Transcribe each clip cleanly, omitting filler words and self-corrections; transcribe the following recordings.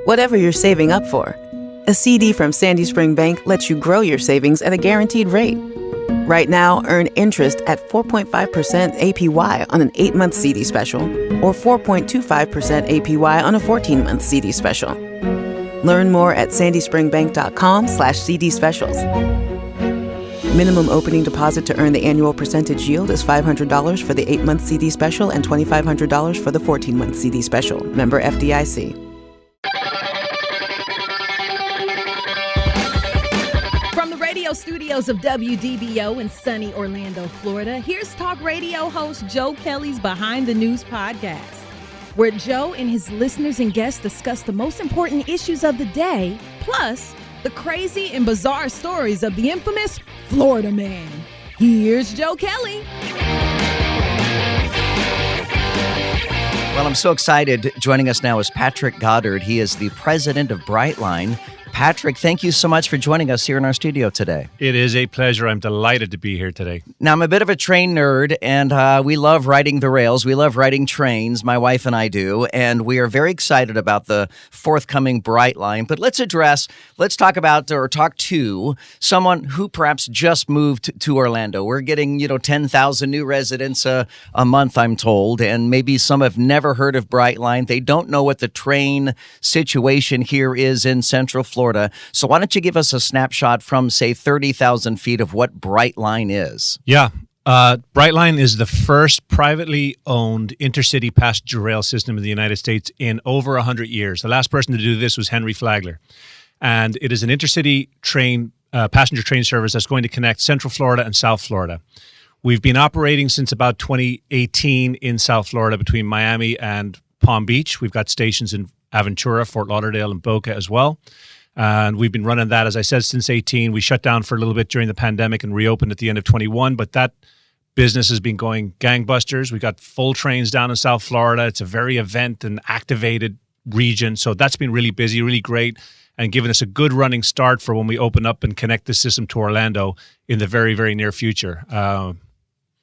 whatever you're saving up for. A CD from Sandy Spring Bank lets you grow your savings at a guaranteed rate. Right now, earn interest at 4.5% APY on an 8-month CD special or 4.25% APY on a 14-month CD special. Learn more at sandyspringbank.com/CD specials. Minimum opening deposit to earn the annual percentage yield is $500 for the 8-month CD special and $2,500 for the 14-month CD special. Member FDIC. From the radio studios of WDBO in sunny Orlando, Florida, here's talk radio host Joe Kelley's Behind the News podcast, where Joe and his listeners and guests discuss the most important issues of the day, plus the crazy and bizarre stories of the infamous Florida man. Here's Joe Kelley. Well, I'm so excited. Joining us now is Patrick Goddard. He is the president of Brightline. Patrick, thank you so much for joining us here in our studio today. It is a pleasure. I'm delighted to be here today. Now, I'm a bit of a train nerd, and we love riding the rails. We love riding trains, my wife and I do, and we are very excited about the forthcoming Brightline. But let's talk to someone who perhaps just moved to Orlando. We're getting, 10,000 new residents a month, I'm told, and maybe some have never heard of Brightline. They don't know what the train situation here is in Central Florida. So why don't you give us a snapshot from, say, 30,000 feet of what Brightline is? Yeah. Brightline is the first privately owned intercity passenger rail system in the United States in over 100 years. The last person to do this was Henry Flagler. And it is an intercity train, passenger train service that's going to connect Central Florida and South Florida. We've been operating since about 2018 in South Florida between Miami and Palm Beach. We've got stations in Aventura, Fort Lauderdale, and Boca as well. And we've been running that, as I said, since 18. We shut down for a little bit during the pandemic and reopened at the end of 21, but that business has been going gangbusters. We got full trains down in South Florida. It's a very event and activated region. So that's been really busy, really great, and given us a good running start for when we open up and connect the system to Orlando in the very, very near future.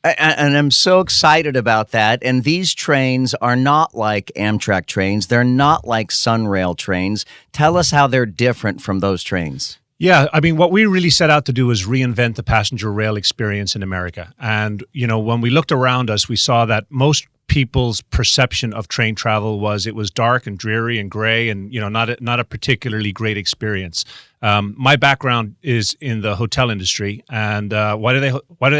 And I'm so excited about that. And these trains are not like Amtrak trains. They're not like Sunrail trains. Tell us how they're different from those trains. Yeah, I mean, what we really set out to do is reinvent the passenger rail experience in America. And, when we looked around us, we saw that most people's perception of train travel was it was dark and dreary and gray and, not a particularly great experience. My background is in the hotel industry, and why do they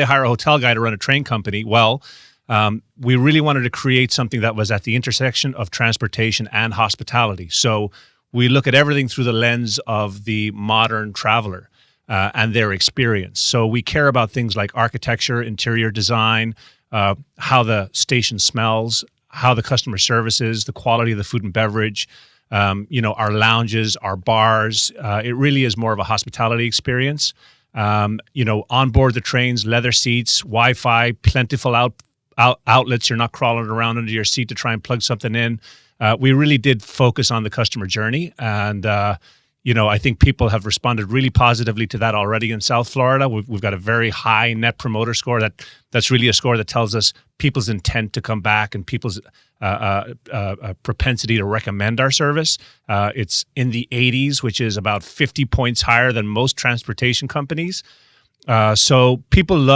hire a hotel guy to run a train company? Well, we really wanted to create something that was at the intersection of transportation and hospitality. So we look at everything through the lens of the modern traveler and their experience. So we care about things like architecture, interior design, how the station smells, how the customer service is, the quality of the food and beverage, our lounges, our bars. It really is more of a hospitality experience. On board the trains, leather seats, Wi-Fi, plentiful outlets. You're not crawling around under your seat to try and plug something in. We really did focus on the customer journey, and I think people have responded really positively to that already in South Florida. We've got a very high net promoter score. That's really a score that tells us people's intent to come back and people's propensity to recommend our service. It's in the 80s, which is about 50 points higher than most transportation companies. So people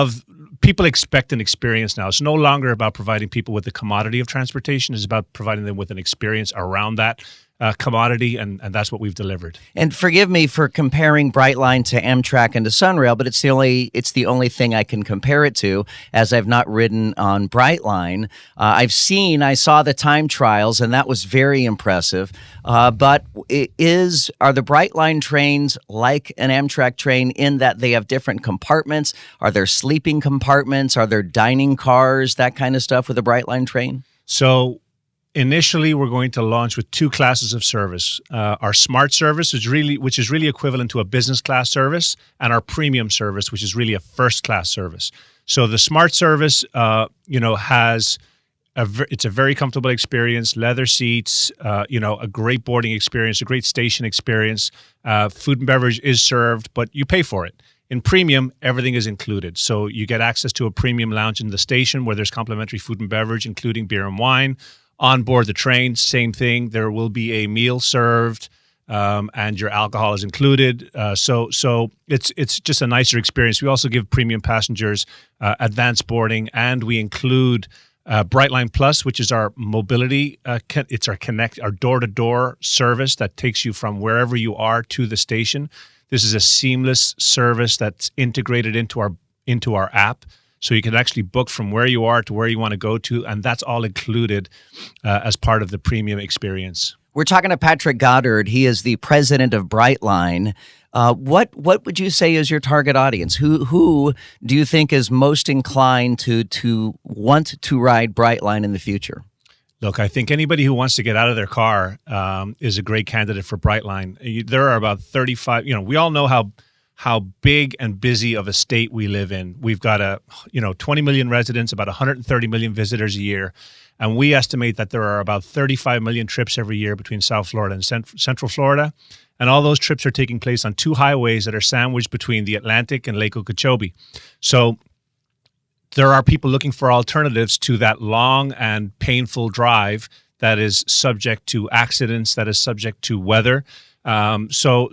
expect an experience now. It's no longer about providing people with the commodity of transportation. It's about providing them with an experience around that commodity, and that's what we've delivered. And forgive me for comparing Brightline to Amtrak and to Sunrail, but it's the only thing I can compare it to, as I've not ridden on Brightline. I saw the time trials, and that was very impressive. But are the Brightline trains like an Amtrak train in that they have different compartments? Are there sleeping compartments? Are there dining cars? That kind of stuff with a Brightline train? So initially, we're going to launch with two classes of service. Our Smart service, which is really equivalent to a business class service, and our Premium service, which is really a first class service. So the Smart service, it's a very comfortable experience, leather seats, a great boarding experience, a great station experience. Food and beverage is served, but you pay for it. In Premium, everything is included. So you get access to a premium lounge in the station where there's complimentary food and beverage, including beer and wine. On board the train, same thing. There will be a meal served. and your alcohol is included. So it's just a nicer experience. We also give premium passengers advanced boarding, and we include Brightline Plus, which is our mobility. It's our door-to-door service that takes you from wherever you are to the station. This is a seamless service that's integrated into our app, so you can actually book from where you are to where you want to go to, and that's all included as part of the premium experience. We're talking to Patrick Goddard. He is the president of Brightline. What would you say is your target audience? Who do you think is most inclined to want to ride Brightline in the future? Look, I think anybody who wants to get out of their car is a great candidate for Brightline. There are about 35. We all know how big and busy of a state we live in. We've got 20 million residents, about 130 million visitors a year. And we estimate that there are about 35 million trips every year between South Florida and Central Florida. And all those trips are taking place on two highways that are sandwiched between the Atlantic and Lake Okeechobee. So there are people looking for alternatives to that long and painful drive that is subject to accidents, that is subject to weather. So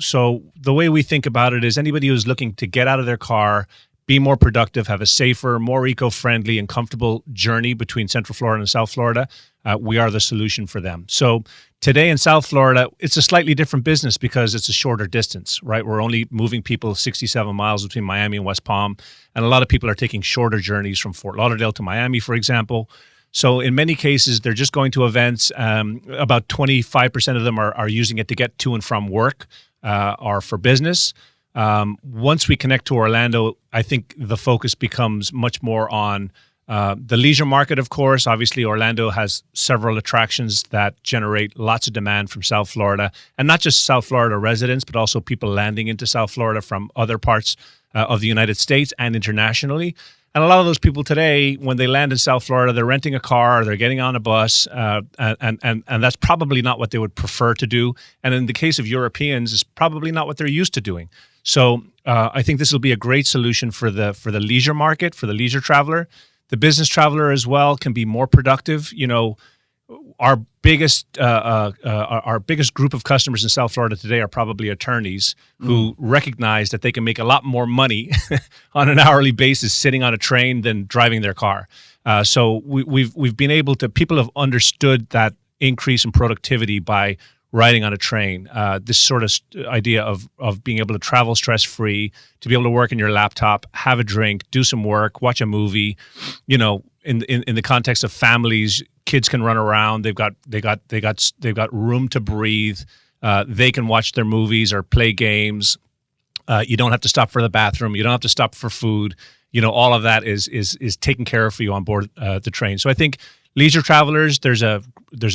the way we think about it is anybody who's looking to get out of their car, be more productive, have a safer, more eco-friendly and comfortable journey between Central Florida and South Florida, we are the solution for them. So today in South Florida, it's a slightly different business because it's a shorter distance, right? We're only moving people 67 miles between Miami and West Palm, and a lot of people are taking shorter journeys from Fort Lauderdale to Miami, for example. So in many cases, they're just going to events. About 25% of them are using it to get to and from work or for business. Once we connect to Orlando, I think the focus becomes much more on the leisure market, of course. Obviously, Orlando has several attractions that generate lots of demand from South Florida, and not just South Florida residents, but also people landing into South Florida from other parts of the United States and internationally. And a lot of those people today, when they land in South Florida, they're renting a car, they're getting on a bus, and that's probably not what they would prefer to do. And in the case of Europeans, it's probably not what they're used to doing. So I think this will be a great solution for the leisure market, for the leisure traveler. The business traveler as well can be more productive. Our biggest group of customers in South Florida today are probably attorneys who recognize that they can make a lot more money on an hourly basis sitting on a train than driving their car. So we've been able to. People have understood that increase in productivity by riding on a train. This sort of idea of being able to travel stress-free, to be able to work in your laptop, have a drink, do some work, watch a movie. In the context of families, kids can run around. They've got room to breathe. They can watch their movies or play games. You don't have to stop for the bathroom. You don't have to stop for food. All of that is taken care of for you on board the train. So I think leisure travelers, there's a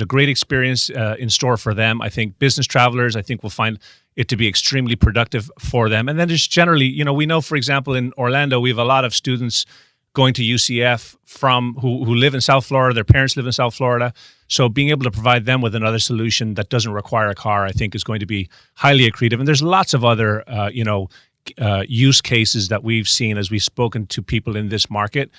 great experience in store for them. I think business travelers, will find it to be extremely productive for them. And then just generally, we know, for example, in Orlando, we have a lot of students going to UCF who live in South Florida. Their parents live in South Florida. So being able to provide them with another solution that doesn't require a car, I think is going to be highly accretive. And there's lots of other, use cases that we've seen as we've spoken to people in this market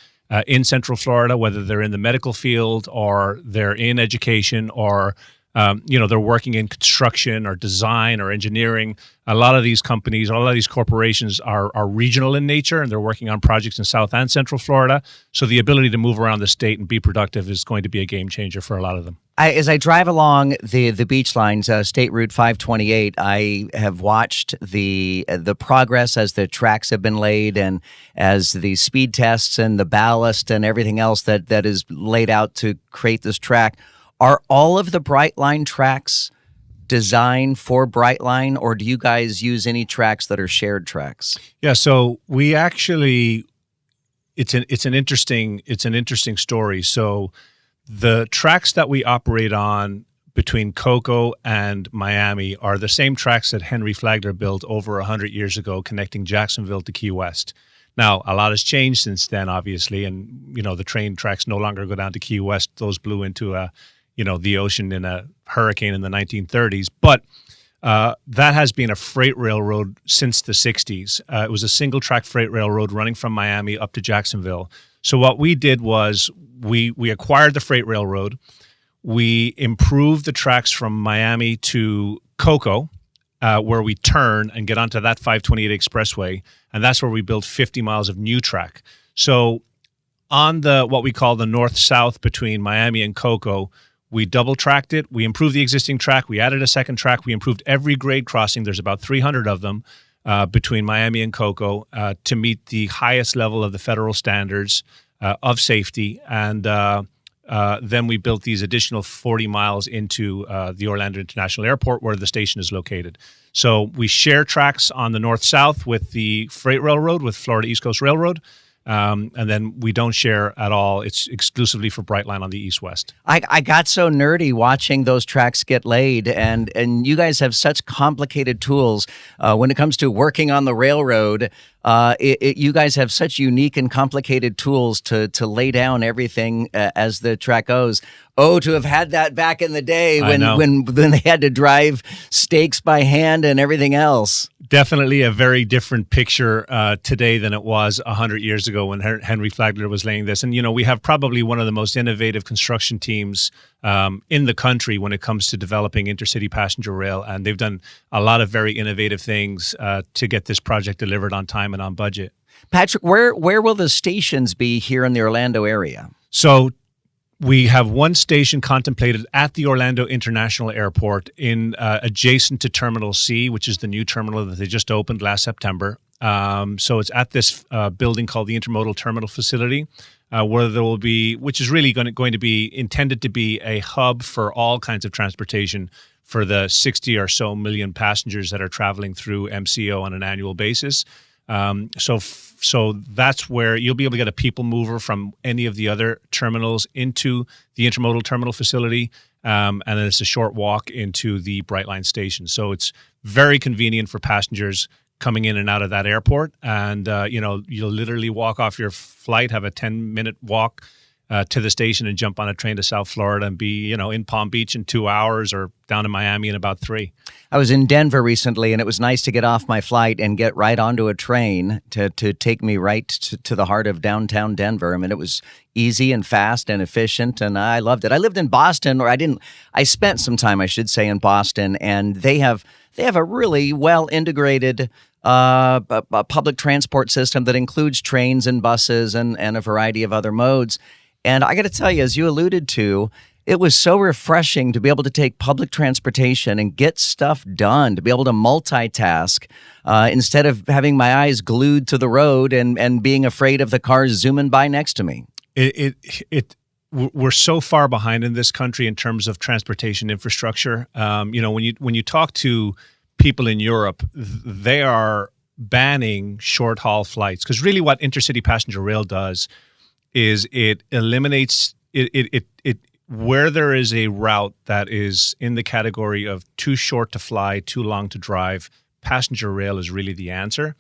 in Central Florida, whether they're in the medical field or they're in education or they're working in construction or design or engineering. A lot of these companies, a lot of these corporations are regional in nature, and they're working on projects in South and Central Florida. So the ability to move around the state and be productive is going to be a game changer for a lot of them. As I drive along the beach lines, State Route 528, I have watched the progress as the tracks have been laid and as the speed tests and the ballast and everything else that is laid out to create this track. Are all of the Brightline tracks designed for Brightline, or do you guys use any tracks that are shared tracks? Yeah, so we actually, it's an interesting story. So the tracks that we operate on between Cocoa and Miami are the same tracks that Henry Flagler built over 100 years ago, connecting Jacksonville to Key West. Now, a lot has changed since then, obviously, and the train tracks no longer go down to Key West. Those blew into the ocean in a hurricane in the 1930s. But that has been a freight railroad since the 60s. It was a single-track freight railroad running from Miami up to Jacksonville. So what we did was we acquired the freight railroad. We improved the tracks from Miami to Cocoa, where we turn and get onto that 528 expressway, and that's where we built 50 miles of new track. So on the what we call the north-south between Miami and Cocoa, we double-tracked it. We improved the existing track. We added a second track. We improved every grade crossing. There's about 300 of them between Miami and Cocoa to meet the highest level of the federal standards of safety. And then we built these additional 40 miles into the Orlando International Airport where the station is located. So we share tracks on the north-south with the freight railroad, with Florida East Coast Railroad. And then we don't share at all. It's exclusively for Brightline on the east-west. I got so nerdy watching those tracks get laid, and you guys have such complicated tools when it comes to working on the railroad. You guys have such unique and complicated tools to lay down everything as the track goes. Oh, to have had that back in the day when they had to drive stakes by hand and everything else. Definitely a very different picture today than it was 100 years ago when Henry Flagler was laying this. And, we have probably one of the most innovative construction teams in the country when it comes to developing intercity passenger rail. And they've done a lot of very innovative things to get this project delivered on time and on budget. Patrick, where will the stations be here in the Orlando area? So we have one station contemplated at the Orlando International Airport in adjacent to Terminal C, which is the new terminal that they just opened last September. So it's at this building called the Intermodal Terminal Facility, where there will be, which is really going to be intended to be a hub for all kinds of transportation for the 60 or so million passengers that are traveling through MCO on an annual basis. So that's where you'll be able to get a people mover from any of the other terminals into the intermodal terminal facility. And then it's a short walk into the Brightline station. So it's very convenient for passengers coming in and out of that airport. And, you'll literally walk off your flight, have a 10-minute walk to the station and jump on a train to South Florida and be, in Palm Beach in 2 hours or down in Miami in about 3. I was in Denver recently, and it was nice to get off my flight and get right onto a train to take me right to the heart of downtown Denver. I mean, it was easy and fast and efficient, and I loved it. I lived in Boston, I spent some time, I should say, in Boston, and they have a really well integrated a public transport system that includes trains and buses and a variety of other modes. And I got to tell you, as you alluded to, it was so refreshing to be able to take public transportation and get stuff done, to be able to multitask instead of having my eyes glued to the road and being afraid of the cars zooming by next to me. We're so far behind in this country in terms of transportation infrastructure. When you talk to people in Europe, they are banning short haul flights because really what intercity passenger rail does is it eliminates it where there is a route that is in the category of too short to fly, too long to drive. Passenger rail is really the answer.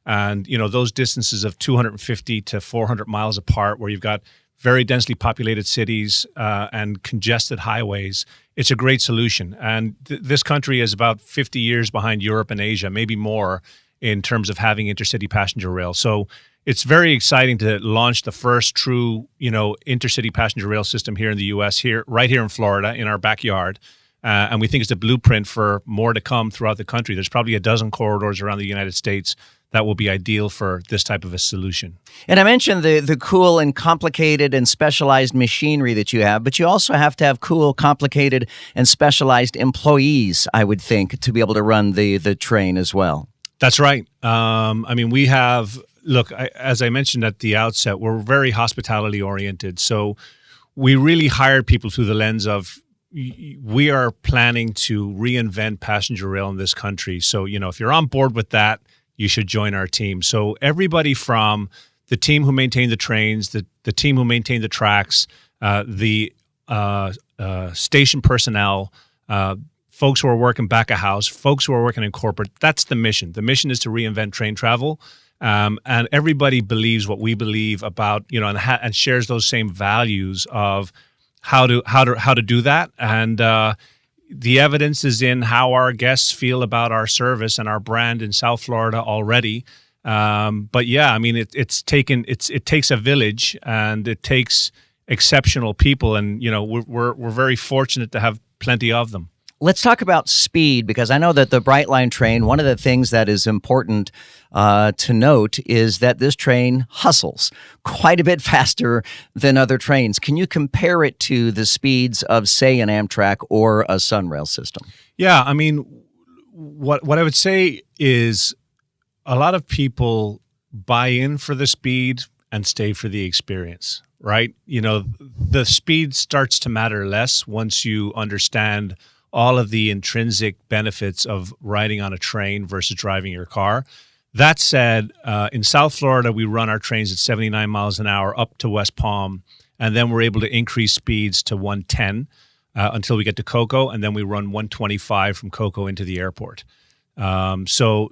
And those distances of 250 to 400 miles apart where you've got very densely populated cities and congested highways, it's a great solution. And this country is about 50 years behind Europe and Asia, maybe more, in terms of having intercity passenger rail. So it's very exciting to launch the first true, intercity passenger rail system here in the U.S., right here in Florida, in our backyard. And we think it's a blueprint for more to come throughout the country. There's probably a dozen corridors around the United States that will be ideal for this type of a solution. And I mentioned the cool and complicated and specialized machinery that you have, but you also have to have cool, complicated, and specialized employees, I would think, to be able to run the train as well. That's right. We have, as I mentioned at the outset, we're very hospitality oriented. So we really hired people through the lens of, we are planning to reinvent passenger rail in this country. So, if you're on board with that, you should join our team. So everybody from the team who maintain the trains, the team who maintain the tracks, the station personnel, folks who are working back of house, folks who are working in corporate, that's the mission. The mission is to reinvent train travel. And everybody believes what we believe about, and shares those same values of how to do that. And the evidence is in how our guests feel about our service and our brand in South Florida already. But yeah, it takes a village and it takes exceptional people, and we're very fortunate to have plenty of them. Let's talk about speed, because I know that the Brightline train, one of the things that is important to note is that this train hustles quite a bit faster than other trains. Can you compare it to the speeds of, say, an Amtrak or a Sunrail system? Yeah, I mean, what I would say is a lot of people buy in for the speed and stay for the experience, right? You know, the speed starts to matter less once you understand all of the intrinsic benefits of riding on a train versus driving your car. That said, in South Florida, we run our trains at 79 miles an hour up to West Palm, and then we're able to increase speeds to 110 until we get to Cocoa, and then we run 125 from Cocoa into the airport. So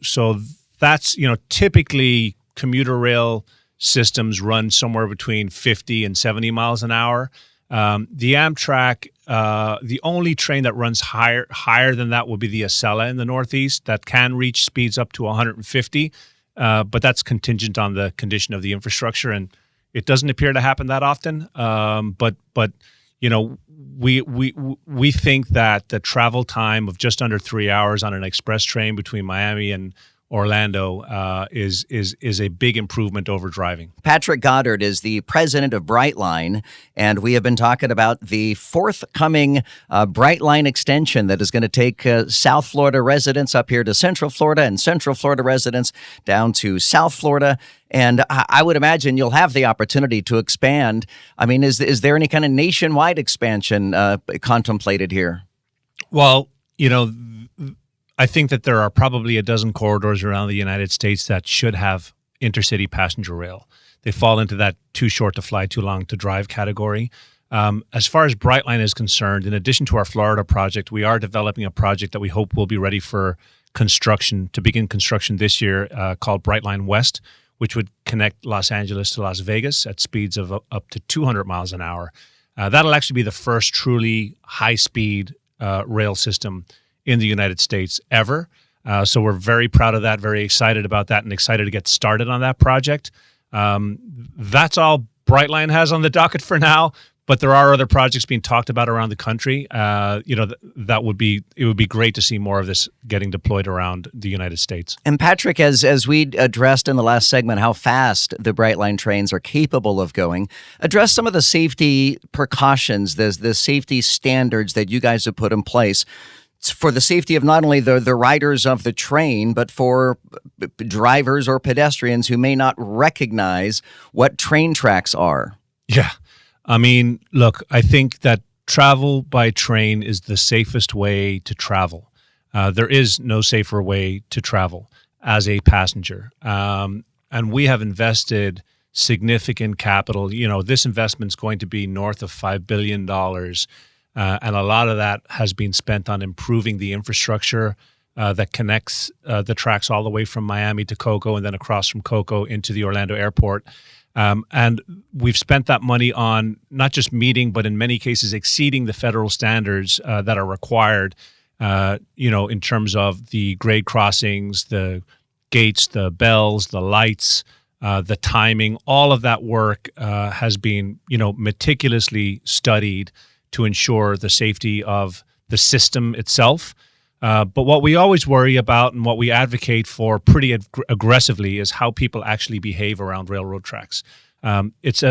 that's, you know, typically commuter rail systems run somewhere between 50 and 70 miles an hour. The Amtrak, the only train that runs higher than that will be the Acela in the Northeast that can reach speeds up to 150, but that's contingent on the condition of the infrastructure, and it doesn't appear to happen that often. But you know, we think that the travel time of just under 3 hours on an express train between Miami and Orlando is a big improvement over driving. Patrick Goddard is the president of Brightline, and we have been talking about the forthcoming Brightline extension that is going to take South Florida residents up here to Central Florida and Central Florida residents down to South Florida. And I would imagine you'll have the opportunity to expand. I mean, is there any kind of nationwide expansion contemplated here? Well, you know, I think that there are probably a dozen corridors around the United States that should have intercity passenger rail. They fall into that too short to fly, too long to drive category. As far as Brightline is concerned, in addition to our Florida project, we are developing a project that we hope will be ready for construction, to begin construction this year, called Brightline West, which would connect Los Angeles to Las Vegas at speeds of up to 200 miles an hour. That'll actually be the first truly high-speed rail system in the United States ever. So we're very proud of that, very excited about that, and excited to get started on that project. That's all Brightline has on the docket for now, but there are other projects being talked about around the country. You know, it would be great to see more of this getting deployed around the United States. And Patrick, as we addressed in the last segment how fast the Brightline trains are capable of going, address some of the safety precautions, the safety standards that you guys have put in place for the safety of not only the riders of the train, but for drivers or pedestrians who may not recognize what train tracks are. Yeah. I mean, look, I think that travel by train is the safest way to travel. There is no safer way to travel as a passenger. And we have invested significant capital. You know, this investment is going to be north of $5 billion. And a lot of that has been spent on improving the infrastructure that connects the tracks all the way from Miami to Cocoa and then across from Cocoa into the Orlando airport. And we've spent that money on not just meeting, but in many cases exceeding the federal standards that are required, you know, in terms of the grade crossings, the gates, the bells, the lights, the timing. All of that work has been, you know, meticulously studied to ensure the safety of the system itself. But what we always worry about and what we advocate for pretty aggressively is how people actually behave around railroad tracks. It's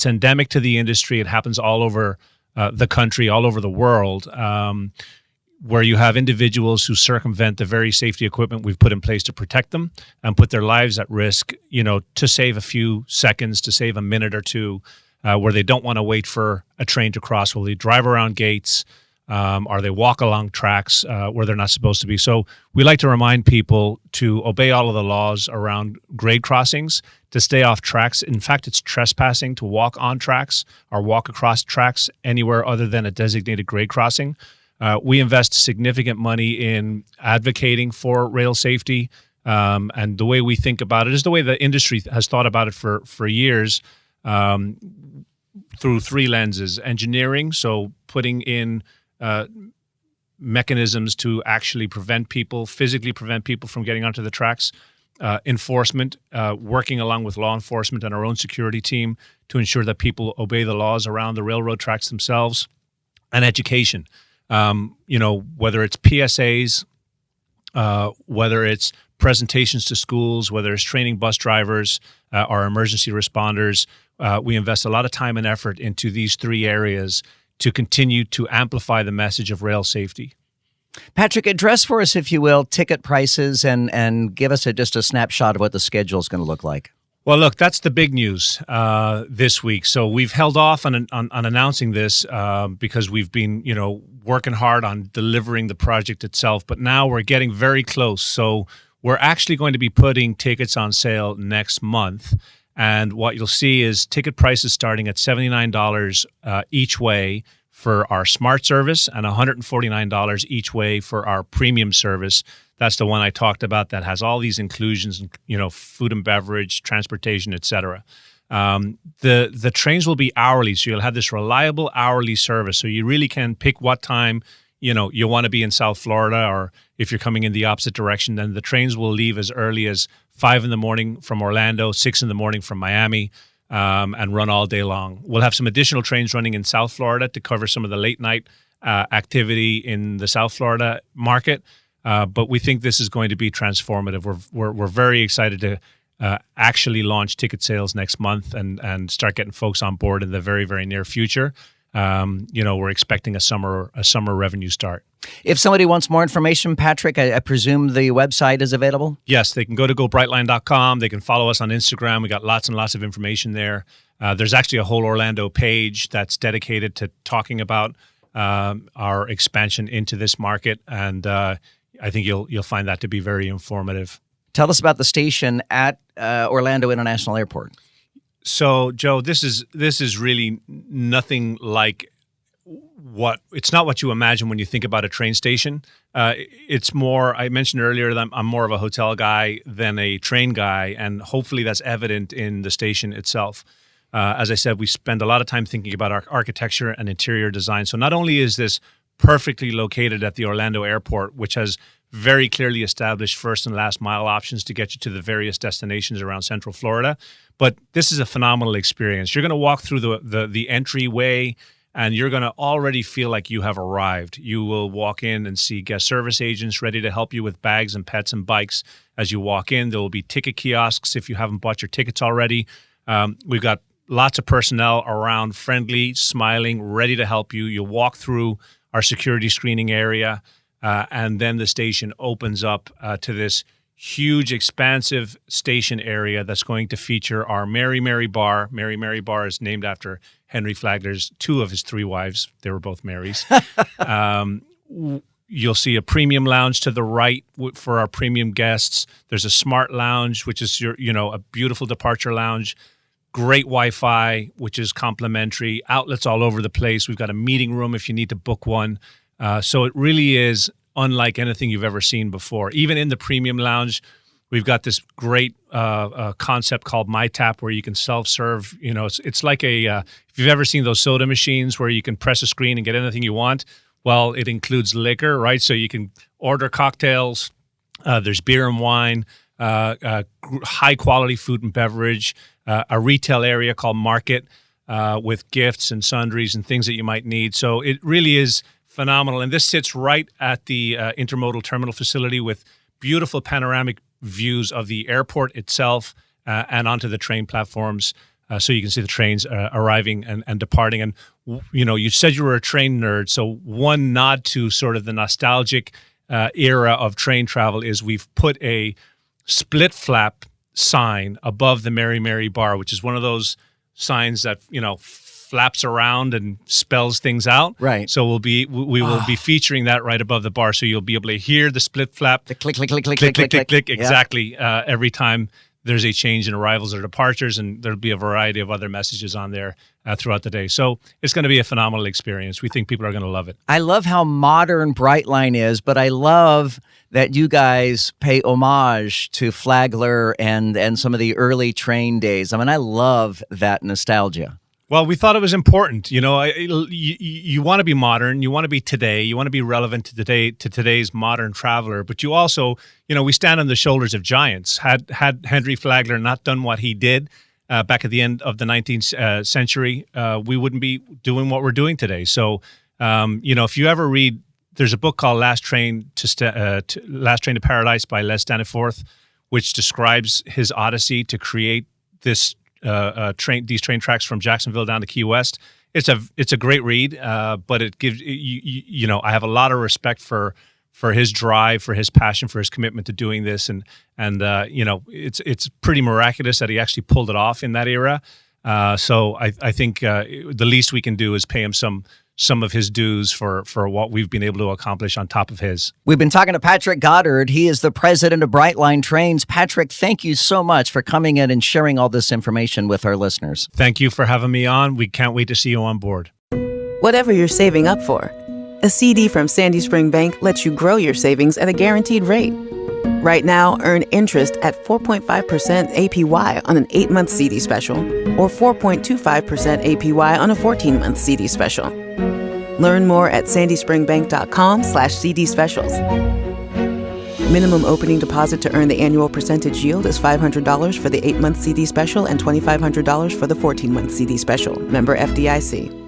endemic to the industry. It happens all over the country, all over the world, where you have individuals who circumvent the very safety equipment we've put in place to protect them and put their lives at risk, you know, to save a few seconds, to save a minute or two, where they don't want to wait for a train to cross. Will they drive around gates? Or they walk along tracks where they're not supposed to be. So we like to remind people to obey all of the laws around grade crossings, to stay off tracks. In fact, it's trespassing to walk on tracks or walk across tracks anywhere other than a designated grade crossing. We invest significant money in advocating for rail safety. And the way we think about it is the way the industry has thought about it for years, through three lenses: engineering, so putting in mechanisms to actually physically prevent people from getting onto the tracks; enforcement, working along with law enforcement and our own security team to ensure that people obey the laws around the railroad tracks themselves; and education. Whether it's PSAs, whether it's presentations to schools, whether it's training bus drivers, our emergency responders, we invest a lot of time and effort into these three areas to continue to amplify the message of rail safety. Patrick, address for us, if you will, ticket prices and give us just a snapshot of what the schedule is going to look like. Well, look, that's the big news this week. So we've held off on announcing this because we've been, working hard on delivering the project itself. But now we're getting very close. So we're actually going to be putting tickets on sale next month. And what you'll see is ticket prices starting at $79 each way for our smart service and $149 each way for our premium service. That's the one I talked about that has all these inclusions, food and beverage, transportation, et cetera. The trains will be hourly, so you'll have this reliable hourly service. So you really can pick what time, you want to be in South Florida, or if you're coming in the opposite direction, then the trains will leave as early as 5 in the morning from Orlando, 6 in the morning from Miami, and run all day long. We'll have some additional trains running in South Florida to cover some of the late night activity in the South Florida market. But we think this is going to be transformative. We're very excited to actually launch ticket sales next month and start getting folks on board in the very, very near future. We're expecting a summer revenue start. If somebody wants more information, Patrick, I presume the website is available? Yes, they can go to gobrightline.com. They can follow us on Instagram. We got lots and lots of information there. There's actually a whole Orlando page that's dedicated to talking about our expansion into this market, and I think you'll find that to be very informative. Tell us about the station at Orlando International Airport. So, Joe, this is really nothing like it's not what you imagine when you think about a train station. It's more, I mentioned earlier that I'm more of a hotel guy than a train guy, and hopefully that's evident in the station itself. As I said, we spend a lot of time thinking about our architecture and interior design. So not only is this perfectly located at the Orlando airport, which has very clearly established first and last mile options to get you to the various destinations around Central Florida, but this is a phenomenal experience. You're going to walk through the entryway, and you're going to already feel like you have arrived. You will walk in and see guest service agents ready to help you with bags and pets and bikes as you walk in. There will be ticket kiosks if you haven't bought your tickets already. We've got lots of personnel around, friendly, smiling, ready to help you. You walk through our security screening area, and then the station opens up to this huge, expansive station area that's going to feature our Mary Mary Bar. Mary Mary Bar is named after Henry Flagler's two of his three wives. They were both Marys. You'll see a premium lounge to the right for our premium guests. There's a smart lounge, which is a beautiful departure lounge. Great Wi-Fi, which is complimentary. Outlets all over the place. We've got a meeting room if you need to book one. So it really is unlike anything you've ever seen before. Even in the premium lounge, we've got this great concept called My Tap, where you can self-serve. It's like if you've ever seen those soda machines where you can press a screen and get anything you want. Well, it includes liquor, right? So you can order cocktails. There's beer and wine, high quality food and beverage, a retail area called Market with gifts and sundries and things that you might need. So it really is phenomenal. And this sits right at the intermodal terminal facility with beautiful panoramic views of the airport itself and onto the train platforms. So you can see the trains arriving and departing. And, you said you were a train nerd. So one nod to sort of the nostalgic era of train travel is we've put a split flap sign above the Mary Mary Bar, which is one of those signs that, flaps around and spells things out. Right. So we will be featuring that right above the bar. So you'll be able to hear the split flap. The click, click, click, click, click, click, click, click. Exactly. Every time there's a change in arrivals or departures, and there'll be a variety of other messages on there throughout the day. So it's going to be a phenomenal experience. We think people are going to love it. I love how modern Brightline is, but I love that you guys pay homage to Flagler and some of the early train days. I mean, I love that nostalgia. Well, we thought it was important. You want to be modern, you want to be today, you want to be relevant to today's modern traveler, but you also, we stand on the shoulders of giants. Had Henry Flagler not done what he did back at the end of the 19th century, we wouldn't be doing what we're doing today. So If you ever read, there's a book called Last Train to Paradise by Les Danforth, which describes his odyssey to create these train tracks from Jacksonville down to Key West. It's a great read, but it gives I have a lot of respect for his drive, for his passion, for his commitment to doing this, and it's pretty miraculous that he actually pulled it off in that era. So I think the least we can do is pay him some of his dues for what we've been able to accomplish on top of his. We've been talking to Patrick Goddard. He is the president of Brightline Trains. Patrick, thank you so much for coming in and sharing all this information with our listeners. Thank you for having me on. We can't wait to see you on board. Whatever you're saving up for, a CD from Sandy Spring Bank lets you grow your savings at a guaranteed rate. Right now, earn interest at 4.5% APY on an 8-month CD special or 4.25% APY on a 14-month CD special. Learn more at sandyspringbank.com/CD specials. Minimum opening deposit to earn the annual percentage yield is $500 for the 8-month CD special and $2,500 for the 14-month CD special. Member FDIC.